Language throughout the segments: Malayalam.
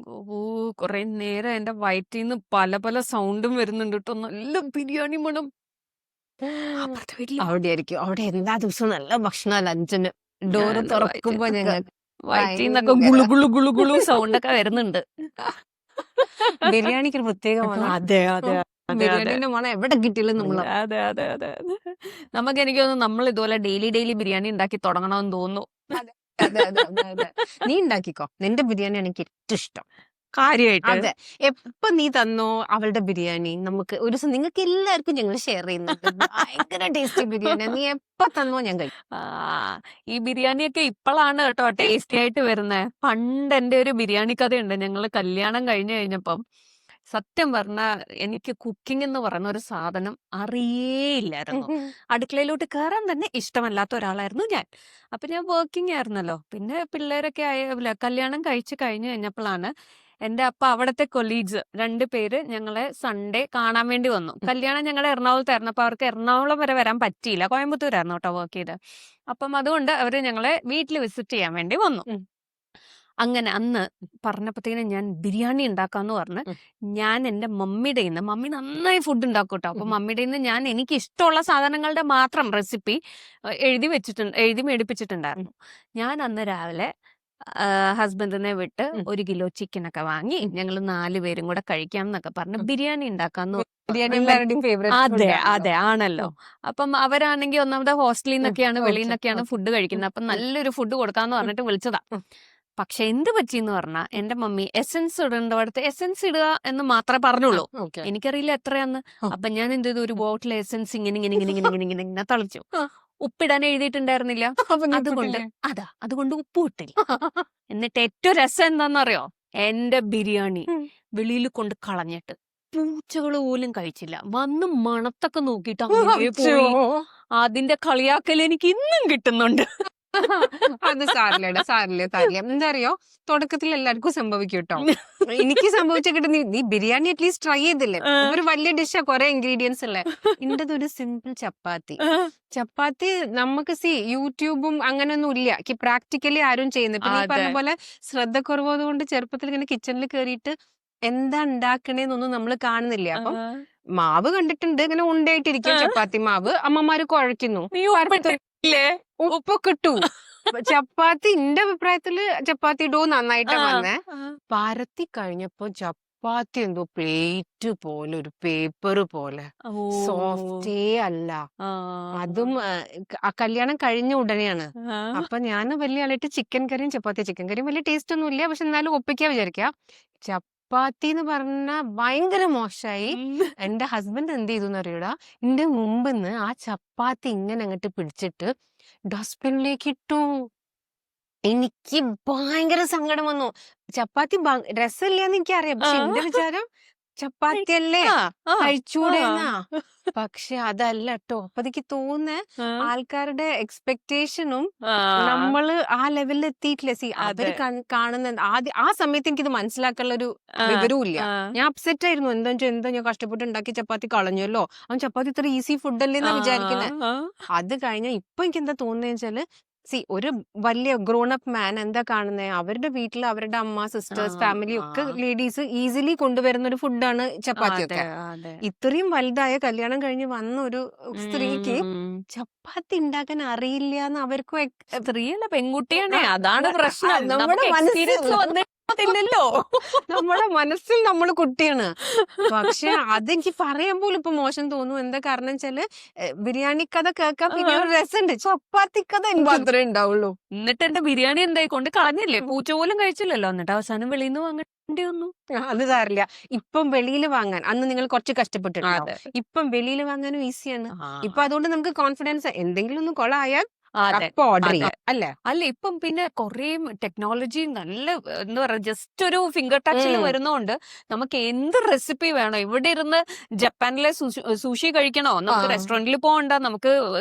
ഓ കൊറേ നേരം എന്റെ വയറ്റീന്ന് പല പല സൗണ്ടും വരുന്നുണ്ട് കേട്ടോ. നല്ല ബിരിയാണി മണം അപ്പുറത്തെ വീട്ടില്. അവിടെ ആയിരിക്കും. അവിടെ എല്ലാ ദിവസവും നല്ല ഭക്ഷണം ലഞ്ചിന്. ഡോറ് ഞാന് തുറക്കുമ്പോ ഞങ്ങൾക്ക് വയറ്റീന്നൊക്കെ ഭയങ്കര ഗുളു ഗുളു ഗുളു ഗുളു സൗണ്ടൊക്കെ വരുന്നുണ്ട്. ബിരിയാണിക്ക് ഒരു പ്രത്യേക മണം. അതെ അതെ അതെ അതെ ബിരിയാണിന്റെ മണം എവിടെ കിട്ടിയാലും നമ്മള് അതെ അതെ അതെ അതെ. നമുക്ക് എനിക്ക് തോന്നുന്നു നമ്മൾ ഇതുപോലെ ഡെയിലി ഡെയിലി ബിരിയാണി ഉണ്ടാക്കി തുടങ്ങണമെന്ന് തോന്നുന്നു. അതെ അതെ അതെ അതെ അതെ. നീ ഉണ്ടാക്കിക്കോ, നിന്റെ ബിരിയാണി എനിക്ക് ഏറ്റവും ഇഷ്ടം. കാര്യായിട്ട് അതെ, എപ്പൊ നീ തന്നോ അവളുടെ ബിരിയാണി നമുക്ക് ഒരു ദിവസം നിങ്ങൾക്ക് എല്ലാവർക്കും ഞങ്ങൾ ഷെയർ ചെയ്യുന്നുണ്ട്. ഭയങ്കര ടേസ്റ്റി ബിരിയാണി, നീ എപ്പൊ തന്നോ ഞാൻ കഴിക്കും. ആ ഈ ബിരിയാണിയൊക്കെ ഇപ്പോഴാണ് കേട്ടോ ടേസ്റ്റി ആയിട്ട് വരുന്നത്. പണ്ട് എൻ്റെ ഒരു ബിരിയാണി കഥയുണ്ട്. ഞങ്ങൾ കല്യാണം കഴിഞ്ഞു കഴിഞ്ഞപ്പം സത്യം പറഞ്ഞ എനിക്ക് കുക്കിംഗ് എന്ന് പറയുന്ന ഒരു സാധനം അറിയേയില്ലായിരുന്നു. അടുക്കളയിലോട്ട് കയറാൻ തന്നെ ഇഷ്ടമല്ലാത്ത ഒരാളായിരുന്നു ഞാൻ. അപ്പൊ ഞാൻ വർക്കിംഗ് ആയിരുന്നല്ലോ. പിന്നെ പിള്ളേരൊക്കെ കല്യാണം കഴിച്ച് കഴിഞ്ഞു കഴിഞ്ഞപ്പോഴാണ് എൻ്റെ അപ്പ അവിടുത്തെ കൊലീഗ്സ് 2 പേര് ഞങ്ങളെ സൺഡേ കാണാൻ വേണ്ടി വന്നു. കല്യാണം ഞങ്ങളുടെ എറണാകുളത്തായിരുന്നു. അപ്പൊ അവർക്ക് എറണാകുളം വരെ വരാൻ പറ്റിയില്ല. കോയമ്പത്തൂരായിരുന്നു കേട്ടോ വർക്ക് ചെയ്ത്. അപ്പം അതുകൊണ്ട് അവര് ഞങ്ങളെ വീട്ടിൽ വിസിറ്റ് ചെയ്യാൻ വേണ്ടി വന്നു. ഉം. അങ്ങനെ അന്ന് പറഞ്ഞപ്പോഴത്തേനും ഞാൻ ബിരിയാണി ഉണ്ടാക്കാന്ന് പറഞ്ഞ് ഞാൻ എൻ്റെ മമ്മിയുടെ നിന്ന്, മമ്മി നന്നായി ഫുഡ് ഉണ്ടാക്കും കേട്ടോ. അപ്പൊ മമ്മിയുടെ നിന്ന് ഞാൻ എനിക്ക് ഇഷ്ടമുള്ള സാധനങ്ങളുടെ മാത്രം റെസിപ്പി എഴുതി മേടിപ്പിച്ചിട്ടുണ്ടായിരുന്നു. ഞാൻ അന്ന് രാവിലെ ഹസ്ബൻഡിനെ വിട്ട് 1 കിലോ ചിക്കനൊക്കെ വാങ്ങി ഞങ്ങൾ 4 പേരും കൂടെ കഴിക്കാം എന്നൊക്കെ പറഞ്ഞ് ബിരിയാണി ഉണ്ടാക്കാന്ന്. ബിരിയാണി എല്ലാവരുടെയും ഫേവറേറ്റ് അതെ അതെ ആണല്ലോ. അപ്പം അവരാണെങ്കിൽ ഒന്നാമത് ഹോസ്റ്റലിൽ നിന്നൊക്കെയാണ്, വെളിയിൽ നിന്നൊക്കെയാണ് ഫുഡ് കഴിക്കുന്നത്. അപ്പം നല്ലൊരു ഫുഡ് കൊടുക്കാന്ന് പറഞ്ഞിട്ട് വിളിച്ചതാ. പക്ഷെ എന്ത് പറ്റിയെന്ന് പറഞ്ഞാ എന്റെ മമ്മി എസൻസ് ഇടേണ്ടടുത്ത് എസൻസ് ഇടുക എന്ന് മാത്രമേ പറഞ്ഞുള്ളൂ. എനിക്കറിയില്ല എത്രയാന്ന്. അപ്പൊ ഞാൻ എന്ത് ചെയ്തു, ഒരു ബോട്ടിൽ എസൻസ് ഇങ്ങനെ തളിച്ചു. ഉപ്പിടാൻ എഴുതിയിട്ടുണ്ടായിരുന്നില്ല. അതുകൊണ്ട് ഉപ്പ് ഇട്ടില്ല. എന്നിട്ട് ഏറ്റവും രസം എന്താണെന്നറിയോ, എന്റെ ബിരിയാണി വെളിയിൽ കൊണ്ട് കളഞ്ഞിട്ട് പൂച്ചകൾ പോലും കഴിച്ചില്ല. വന്ന് മണത്തൊക്കെ നോക്കിയിട്ട് അങ്ങനെ പോയി. അതിന്റെ കളിയാക്കൽ എനിക്ക് ഇന്നും കിട്ടുന്നുണ്ട്. അത് സാരില്ല എന്താ അറിയോ, തുടക്കത്തിൽ എല്ലാവർക്കും സംഭവിക്കും കേട്ടോ. എനിക്ക് സംഭവിച്ചിട്ട് നീ ബിരിയാണി അറ്റ്ലീസ്റ്റ് ട്രൈ ചെയ്തില്ലേ. ഒരു വലിയ ഡിഷാ, കുറെ ഇൻഗ്രീഡിയൻസ് അല്ലേ. ഇന്റത് ഒരു സിമ്പിൾ ചപ്പാത്തി നമുക്ക് യൂട്യൂബും അങ്ങനെയൊന്നും ഇല്ല, പ്രാക്ടിക്കലി ആരും ചെയ്യുന്നത്. പിന്നെ ഈ പറഞ്ഞ പോലെ ശ്രദ്ധക്കുറവ് കൊണ്ട് ചെറുപ്പത്തിൽ ഇങ്ങനെ കിച്ചണിൽ കയറിയിട്ട് എന്താ ഉണ്ടാക്കണേന്നൊന്നും നമ്മൾ കാണുന്നില്ല. അപ്പം മാവ് കണ്ടിട്ടുണ്ട്, ഇങ്ങനെ ഉണ്ടായിട്ടിരിക്കും ചപ്പാത്തി മാവ്, അമ്മമാര് കുഴയ്ക്കുന്നു. ഉപ്പൊക്കെ ഇട്ടു. ചപ്പാത്തി എന്റെ അഭിപ്രായത്തില് ചപ്പാത്തി ഡോ നന്നായിട്ടാ വന്നേ. പരത്തി കഴിഞ്ഞപ്പോ ചപ്പാത്തി എന്തോ പ്ലേറ്റ് പോലെ, ഒരു പേപ്പർ പോലെ, സോഫ്റ്റേ അല്ല. അതും കല്യാണം കഴിഞ്ഞ ഉടനെയാണ്. അപ്പൊ ഞാൻ വലിയ ആളായിട്ട് ചിക്കൻ കറിയും വലിയ ടേസ്റ്റ് ഒന്നും ഇല്ല, പക്ഷെ എന്നാലും ഒപ്പിക്കാൻ വിചാരിക്കാം. ചപ്പാത്തി എന്ന് പറഞ്ഞ ഭയങ്കര മോശമായി. എന്റെ ഹസ്ബൻഡ് എന്ത് ചെയ്തു അറിയൂടാ, എന്റെ മുമ്പിന്ന് ആ ചപ്പാത്തി ഇങ്ങനെ അങ്ങോട്ട് പിടിച്ചിട്ട് ഡസ്റ്റ്ബിനിലേക്ക് ഇട്ടു. എനിക്ക് ഭയങ്കര സങ്കടം വന്നു. ചപ്പാത്തി രസമില്ലാന്ന് എനിക്കറിയാം, പക്ഷെ എന്റെ വിചാരം ചപ്പാത്തി അല്ലേ, കഴിച്ചൂടെന്നാ. പക്ഷെ അതല്ല കേട്ടോ. അപ്പൊ എനിക്ക് തോന്നുന്നേ ആൾക്കാരുടെ എക്സ്പെക്ടേഷനും നമ്മള് ആ ലെവലിൽ എത്തിയിട്ടില്ല. അവര് കാണുന്ന ആ സമയത്ത് എനിക്കിത് മനസ്സിലാക്കാനുള്ള ഒരു വിവരവും ഇല്ല. ഞാൻ അപ്സെറ്റ് ആയിരുന്നു. എന്താ ഞാൻ കഷ്ടപ്പെട്ട് ഉണ്ടാക്കി ചപ്പാത്തി കളഞ്ഞല്ലോ, അവൻ ചപ്പാത്തി ഇത്ര ഈസി ഫുഡ് അല്ലേന്നാ വിചാരിക്കുന്നത്. അത് കഴിഞ്ഞ ഇപ്പൊ എനിക്ക് എന്താ തോന്നുന്നത് വെച്ചാല്, ഒരു വലിയ ഗ്രോൺ അപ്പ് മാൻ എന്താ കാണുന്നത്, അവരുടെ വീട്ടിൽ അവരുടെ അമ്മ, സിസ്റ്റേഴ്സ്, ഫാമിലി ഒക്കെ ലേഡീസ് ഈസിലി കൊണ്ടുവരുന്ന ഒരു ഫുഡാണ് ചപ്പാത്തി ഒക്കെ. ഇത്രയും വലുതായ കല്യാണം കഴിഞ്ഞ് വന്ന ഒരു സ്ത്രീക്ക് ചപ്പാത്തി ഉണ്ടാക്കാൻ അറിയില്ല എന്ന് അവർക്കും. സ്ത്രീയല്ല, പെൺകുട്ടിയാണേ, അതാണ് പ്രശ്നം. നമ്മുടെ മനസ്സിൽ നമ്മൾ കുട്ടിയാണ്. പക്ഷെ അതെനിക്ക് പറയാൻ പോലും ഇപ്പൊ മോശം തോന്നുന്നു. എന്താ കാരണം വെച്ചാല്, ബിരിയാണി കഥ കേൾക്കാൻ പിന്നെ ഒരു രസമുണ്ട്, ചപ്പാത്തി കഥ എനിക്ക് മാത്രമേ ഉണ്ടാവുള്ളൂ. എന്നിട്ട് എന്റെ ബിരിയാണി എന്തായി കൊണ്ട് കളഞ്ഞില്ലേ, പൂച്ച പോലും കഴിച്ചില്ലല്ലോ. എന്നിട്ട് അവസാനം വെളിയിൽ നിന്ന് വാങ്ങേണ്ടി വന്നു. അത് സാരില്ല. ഇപ്പം വെളിയിൽ വാങ്ങാൻ, അന്ന് നിങ്ങൾ കുറച്ച് കഷ്ടപ്പെട്ടിട്ടുണ്ടാവും, ഇപ്പം വെളിയിൽ വാങ്ങാനും ഈസിയാണ്. ഇപ്പൊ അതുകൊണ്ട് നമുക്ക് കോൺഫിഡൻസ്, എന്തെങ്കിലും ഒന്ന് കൊളായാൽ ഓർഡർ ചെയ്യാം അല്ലേ. അല്ല ഇപ്പം പിന്നെ കൊറേ ടെക്നോളജി നല്ല എന്താ പറയാ, ജസ്റ്റ് ഒരു ഫിംഗർ ടച്ചിൽ വരുന്നോണ്ട് നമുക്ക് എന്ത് റെസിപ്പി വേണോ, ഇവിടെ ഇരുന്ന് ജപ്പാനിലെ സൂഷി കഴിക്കണോ, നമുക്ക് റെസ്റ്റോറന്റിൽ പോകണ്ട, നമുക്ക്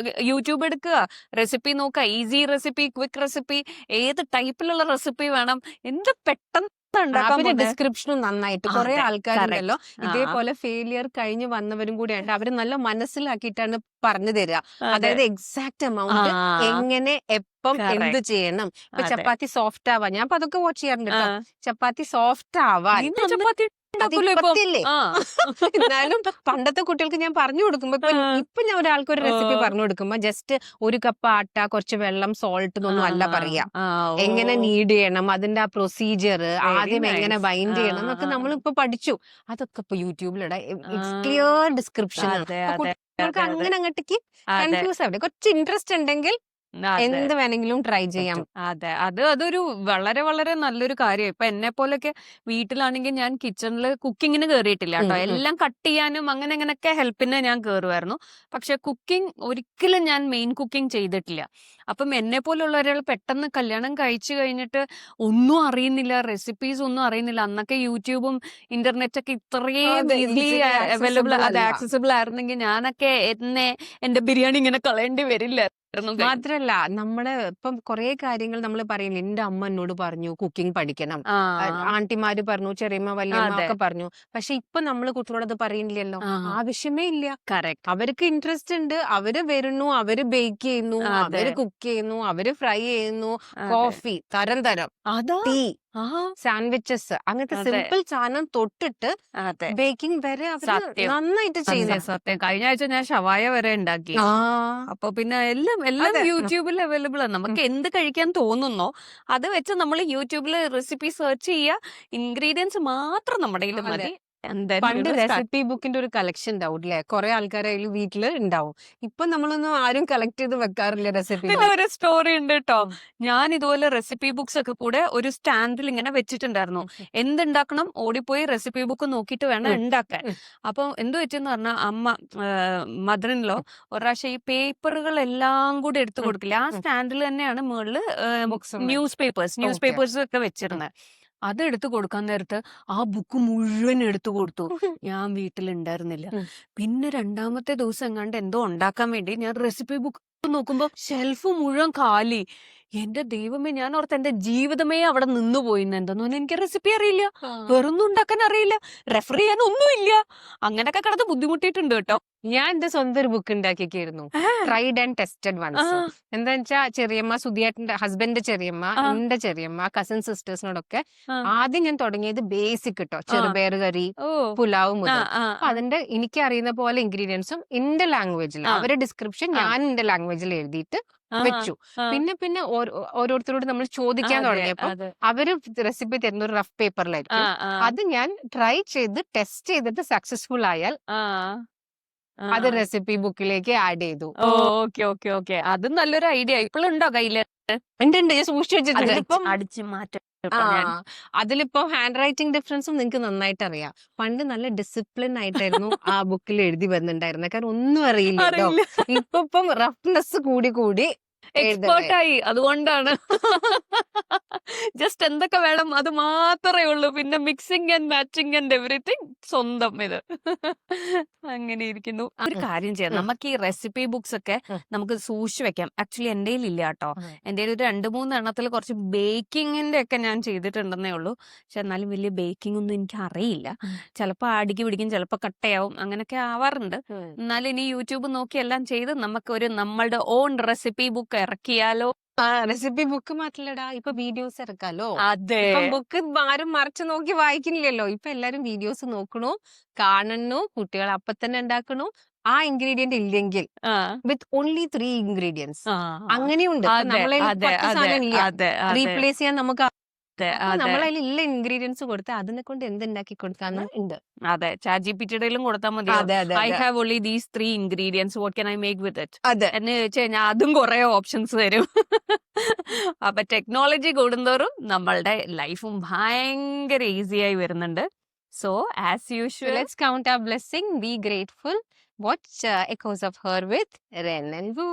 യൂട്യൂബ് എടുക്കുക, റെസിപ്പി നോക്കുക, ഈസി റെസിപ്പി, ക്വിക്ക് റെസിപ്പി, ഏത് ടൈപ്പിലുള്ള റെസിപ്പി വേണം, എന്ത് പെട്ടെന്ന് ഉണ്ടാക്കാൻ പിന്നെ പോകുന്നത്. ഡിസ്ക്രിപ്ഷനും നന്നായിട്ട് കുറെ അതെ, ആൾക്കാരുണ്ടല്ലോ correct. ആ, ഇതേപോലെ ഫെയിലിയർ കഴിഞ്ഞ് വന്നവരും കൂടിയുണ്ട്. അവര് നല്ല മനസ്സിലാക്കിയിട്ടാണ് പറഞ്ഞു തരിക. അതെ. അതായത് എക്സാക്ട് എമൗണ്ട് ആ, എങ്ങനെ എപ്പം എന്ത് correct. ചെയ്യണം. ഇപ്പൊ അതെ. ചപ്പാത്തി സോഫ്റ്റ് ആവാൻ ഞാൻ അപ്പൊ അതൊക്കെ വാച്ച് ചെയ്യാറുണ്ട് ആ, കേട്ടോ. ചപ്പാത്തി സോഫ്റ്റ് ആവാൻ നീ ചപ്പാത്തി ഉണ്ടാക്കൂലോ ഇപ്പം? അതിപ്പത്തില്ലേ ആ. എന്നാലും പണ്ടത്തെ കുട്ടികൾക്ക് ഞാൻ പറഞ്ഞു കൊടുക്കുമ്പോ ഇപ്പൊ ഞാൻ ഒരാൾക്ക് ഒരു റെസിപ്പി ഓ. പറഞ്ഞു കൊടുക്കുമ്പോ ജസ്റ്റ് 1 കപ്പ് ആട്ട, കുറച്ച് വെള്ളം, സോൾട്ട് എന്നൊന്നും അല്ല പറയാ. ആ, എങ്ങനെ ഓ, നീഡ് ചെയ്യണം, അതിന്റെ ആ പ്രൊസീജിയർ, വെരി ആദ്യം എങ്ങനെ നൈസ്. ബൈൻഡ് ആ, ചെയ്യണം എന്നൊക്കെ നമ്മളിപ്പോ പഠിച്ചു. അതൊക്കെ ഇപ്പൊ യൂട്യൂബിലിടാം. ഇറ്റ്സ് ആ, ക്ലിയർ ഡിസ്ക്രിപ്ഷൻ ആണ്. അതെ, അപ്പൊ അതെ, കുട്ടികൾക്ക് അതെ, അതെ, അങ്ങനെ അങ്ങോട്ടേക്ക് അതെ, കൺഫ്യൂസ് ആവട്ടെ. കുറച്ച് ഇൻട്രസ്റ്റ് ഉണ്ടെങ്കിൽ അതെ. എന്ത് വേണമെങ്കിലും ട്രൈ ചെയ്യാം. അതെ. അതൊരു വളരെ വളരെ നല്ലൊരു കാര്യം. ഇപ്പൊ എന്നെ പോലൊക്കെ വീട്ടിലാണെങ്കിൽ ഞാൻ കിച്ചണിൽ കുക്കിങ്ങിന് കേറിയിട്ടില്ല ഉം, കേട്ടോ. ഉം. എല്ലാം കട്ട് ചെയ്യാനും അങ്ങനെ അങ്ങനെയൊക്കെ ഹെൽപ്പിന് ഞാൻ കേറുമായിരുന്നു. പക്ഷെ കുക്കിംഗ് ഒരിക്കലും ഞാൻ മെയിൻ കുക്കിംഗ് ചെയ്തിട്ടില്ല. അപ്പം എന്നെ പോലുള്ള ഒരാൾ പെട്ടെന്ന് കല്യാണം കഴിച്ചു കഴിഞ്ഞിട്ട് ഒന്നും അറിയുന്നില്ല, റെസിപ്പീസ് ഒന്നും അറിയുന്നില്ല. അന്നൊക്കെ യൂട്യൂബും ഇന്റർനെറ്റ് ഒക്കെ ഇത്രയും അതെ, ഈസിലി easily അവൈലബിൾ accessible അല്ല. ആക്സസിബിൾ ആയിരുന്നെങ്കിൽ ഞാനൊക്കെ എന്റെ ബിരിയാണി ഇങ്ങനെ കളയേണ്ടി വരില്ല. മാത്രല്ല നമ്മുടെ ഇപ്പം കൊറേ കാര്യങ്ങൾ നമ്മൾ പറയുന്നില്ല. എന്റെ അമ്മ എന്നോട് പറഞ്ഞു കുക്കിംഗ് പഠിക്കണം. ആ, ആന്റിമാര് പറഞ്ഞു, ചെറിയമ്മ, വല്യമ്മ അതെ. ഒക്കെ പറഞ്ഞു. പക്ഷെ ഇപ്പൊ നമ്മള് കുട്ടികളോട് അത് പറയുന്നില്ലല്ലോ. ആ, ആവശ്യമേ ഇല്ല. കറക്റ്റ്. അവർക്ക് ഇൻട്രസ്റ്റ് ഉണ്ട്. അവര് വരുന്നു, അവര് ബേക്ക് ചെയ്യുന്നു, അതെ, അവര് കുക്ക് ചെയ്യുന്നു, അവര് ഫ്രൈ ചെയ്യുന്നു, അതെ. കോഫി, തരം തരം, അതാ. ടീ, ആ, സാൻഡ്വിച്ചസ്, അങ്ങനത്തെ അതെ, സിമ്പിൾ സാധനം തൊട്ടിട്ട് അതെ. ബേക്കിംഗ് വരെ അവര് സത്യം. നന്നായിട്ട് സത്യം, ചെയ്യുന്നു. സത്യം. കഴിഞ്ഞ ആഴ്ച ഞാൻ ഷവായ വരെ ഉണ്ടാക്കി. ആ അപ്പൊ പിന്നെ എല്ലാം അതെ. യൂട്യൂബിൽ അവൈലബിൾ ആണ്. നമുക്ക് എന്ത് കഴിക്കാൻ തോന്നുന്നോ അത് വെച്ച് നമ്മൾ യൂട്യൂബിൽ റെസിപ്പി സെർച്ച് ചെയ്യുക. ഇൻഗ്രീഡിയൻസ് മാത്രം നമ്മുടെ കയ്യിൽ അതെ. മതി. And then പണ്ട് start. റെസിപ്പി ബുക്കിന്റെ ഒരു കളക്ഷൻ ഉണ്ടാവും അല്ലെ? കുറെ ആൾക്കാരെ വീട്ടില് ഉണ്ടാവും. ഇപ്പൊ നമ്മളൊന്നും ആരും കളക്ട് ചെയ്ത് വെക്കാറില്ല റെസിപ്പി ഇതിൽ ബുക്ക്. ഒരു സ്റ്റോറി ഉണ്ട് കേട്ടോ. ഞാൻ ഇതുപോലെ റെസിപ്പി ബുക്സ് ഒക്കെ കൂടെ ഒരു സ്റ്റാൻഡിൽ ഇങ്ങനെ വെച്ചിട്ടുണ്ടായിരുന്നു. എന്തുണ്ടാക്കണം ഓടിപ്പോയി റെസിപ്പി ബുക്ക് നോക്കിയിട്ട് വേണം ഉണ്ടാക്കാൻ. അപ്പൊ എന്ത് വെച്ചെന്ന് പറഞ്ഞാൽ അമ്മ മദർ ഇൻ ലോ ഒരു പ്രാവശ്യം ഈ പേപ്പറുകളെല്ലാം കൂടി എടുത്തു കൊടുക്കില്ല. ആ സ്റ്റാൻഡിൽ തന്നെയാണ് മുകളില് ബുക്സും ന്യൂസ് ഓക്കെ. പേപ്പേഴ്സ് ഒക്കെ വെച്ചിരുന്നത്. അത് എടുത്തു കൊടുക്കാൻ നേരത്ത് ആ ബുക്ക് മുഴുവൻ എടുത്തു കൊടുത്തു. ഞാൻ വീട്ടിലുണ്ടായിരുന്നില്ല. പിന്നെ രണ്ടാമത്തെ ദിവസം എങ്ങാണ്ട് എന്തോ ഉണ്ടാക്കാൻ വേണ്ടി ഞാൻ റെസിപ്പി ബുക്ക് നോക്കുമ്പോ ഷെൽഫ് മുഴുവൻ കാലി. എന്റെ ദൈവമേ, ഞാൻ ഓർത്ത് എന്റെ ജീവിതമേ അവിടെ നിന്ന് പോയിന്ന്. എന്താന്ന് പറഞ്ഞാൽ എനിക്ക് റെസിപ്പി അറിയില്ല, വേറൊന്നും ഉണ്ടാക്കാൻ അറിയില്ല, റെഫർ ചെയ്യാൻ ഒന്നുമില്ല. അങ്ങനൊക്കെ കിടന്ന് ബുദ്ധിമുട്ടിയിട്ടുണ്ട് കേട്ടോ. ഞാൻ എന്റെ സ്വന്തം ഒരു ബുക്ക് ഉണ്ടാക്കിയായിരുന്നു. Tried and tested ones. എന്താ വെച്ചാ ചെറിയമ്മ, സുധിയേട്ടന്റെ ഹസ്ബൻഡ് ചെറിയമ്മ, എന്റെ ചെറിയമ്മ, കസിൻ സിസ്റ്റേഴ്സിനോടൊക്കെ ആദ്യം ഞാൻ തുടങ്ങിയത് ബേസിക് കേട്ടോ. ചെറുപയർ കറി, പുലാവ് മുതൽ. അപ്പൊ അതിന്റെ എനിക്ക് അറിയുന്ന പോലെ ഇൻഗ്രീഡിയൻസും എന്റെ ലാംഗ്വേജിൽ, അവരുടെ ഡിസ്ക്രിപ്ഷൻ ഞാൻ എന്റെ ലാംഗ്വേജിൽ എഴുതിയിട്ട് വെച്ചു. പിന്നെ ഓരോരുത്തരോട് നമ്മൾ ചോദിക്കാൻ തുടങ്ങിയപ്പോ അവര് റെസിപ്പി തരുന്ന ഒരു റഫ് പേപ്പറിലായിരിക്കും. അത് ഞാൻ ട്രൈ ചെയ്ത് ടെസ്റ്റ് ചെയ്തിട്ട് സക്സസ്ഫുൾ ആയാൽ അത് റെസിപ്പി ബുക്കിലേക്ക് ആഡ് ചെയ്തു. ഓക്കെ. അതും നല്ലൊരു ഐഡിയ. ഇപ്പോഴുണ്ടോ കയ്യില്? ഉണ്ട്, ഞാൻ സൂക്ഷിച്ചു വെച്ചിട്ടുണ്ട്. ഇപ്പം അടിച്ച് മാറ്റം. അതിലിപ്പോ ഹാൻഡ് റൈറ്റിംഗ് ഡിഫറൻസും നിങ്ങൾക്ക് നന്നായിട്ട് അറിയാം. പണ്ട് നല്ല ഡിസിപ്ലിൻ ആയിട്ടായിരുന്നു ആ ബുക്കിൽ എഴുതി വന്നിട്ടുണ്ടായിരുന്നത്. കാരണം ഒന്നും അറിയില്ലല്ലോ. ഇപ്പം റഫ്നെസ് കൂടി എക്സ്പേർട്ടായി. അതുകൊണ്ടാണ് ജസ്റ്റ് എന്തൊക്കെ വേണം അത് മാത്രമേ ഉള്ളൂ. പിന്നെ mixing and matching and everything സ്വന്തം ഇത്. അങ്ങനെ ഇരിക്കുന്നു. ഒരു കാര്യം ചെയ്യാം, നമുക്ക് ഈ റെസിപ്പി ബുക്സ് ഒക്കെ നമുക്ക് സൂക്ഷിച്ചു വെക്കാം. ആക്ച്വലി എന്റെ ഇല്ല കേട്ടോ. എന്റെ ഒരു 2-3 എണ്ണത്തിൽ കുറച്ച് ബേക്കിങ്ങിന്റെ ഒക്കെ ഞാൻ ചെയ്തിട്ടുണ്ടെന്നേ ഉള്ളൂ. പക്ഷെ എന്നാലും വലിയ ബേക്കിംഗ് ഒന്നും എനിക്ക് അറിയില്ല. ചിലപ്പോ അടുക്കി പിടിക്കും, ചിലപ്പോ കട്ടയാവും, അങ്ങനെയൊക്കെ ആവാറുണ്ട്. എന്നാലും ഇനി യൂട്യൂബ് നോക്കി എല്ലാം ചെയ്ത് നമുക്ക് നമ്മളുടെ ഓൺ റെസിപ്പി ബുക്ക് ഇറക്കിയാലോ. റെസിപ്പി ബുക്ക് മാത്രല്ലടാ, ഇപ്പൊ വീഡിയോസ് ഇറക്കാലോ. അതെ, ഇപ്പൊ ബുക്ക് ആരും മറിച്ച് നോക്കി വായിക്കുന്നില്ലല്ലോ. ഇപ്പൊ എല്ലാരും വീഡിയോസ് നോക്കണു, കാണണു, കുട്ടികൾ അപ്പൊ തന്നെ ഉണ്ടാക്കണു. ആ ഇൻഗ്രീഡിയന്റ് ഇല്ലെങ്കിൽ വിത്ത് ഓൺലി 3 ഇൻഗ്രീഡിയൻസ് അങ്ങനെയുണ്ട്. നമ്മളെ 10 സാധനം ഇല്ല, റീപ്ലേസ് ചെയ്യാൻ നമുക്ക്. നമ്മളതിൽ ഇല്ല ഇൻഗ്രീഡിയൻസ് കൊടുത്താൽ അതിനെ കൊണ്ട് എന്തുണ്ടാക്കി കൊടുക്കാന്ന് ഉണ്ട്. അതെ, ChatGPTയിലും കൊടുത്താൽ മതി. I have only these 3 ingredients, what can I make with it എന്ന് ചോദിച്ചു കഴിഞ്ഞാൽ അതും കുറെ ഓപ്ഷൻസ് തരും. അപ്പൊ ടെക്നോളജി കൂടുന്തോറും നമ്മളുടെ ലൈഫും ഭയങ്കര ഈസി ആയി വരുന്നുണ്ട്. So as usual, let's count our blessing, be grateful, watch Echoes of Her with Ren and Wu.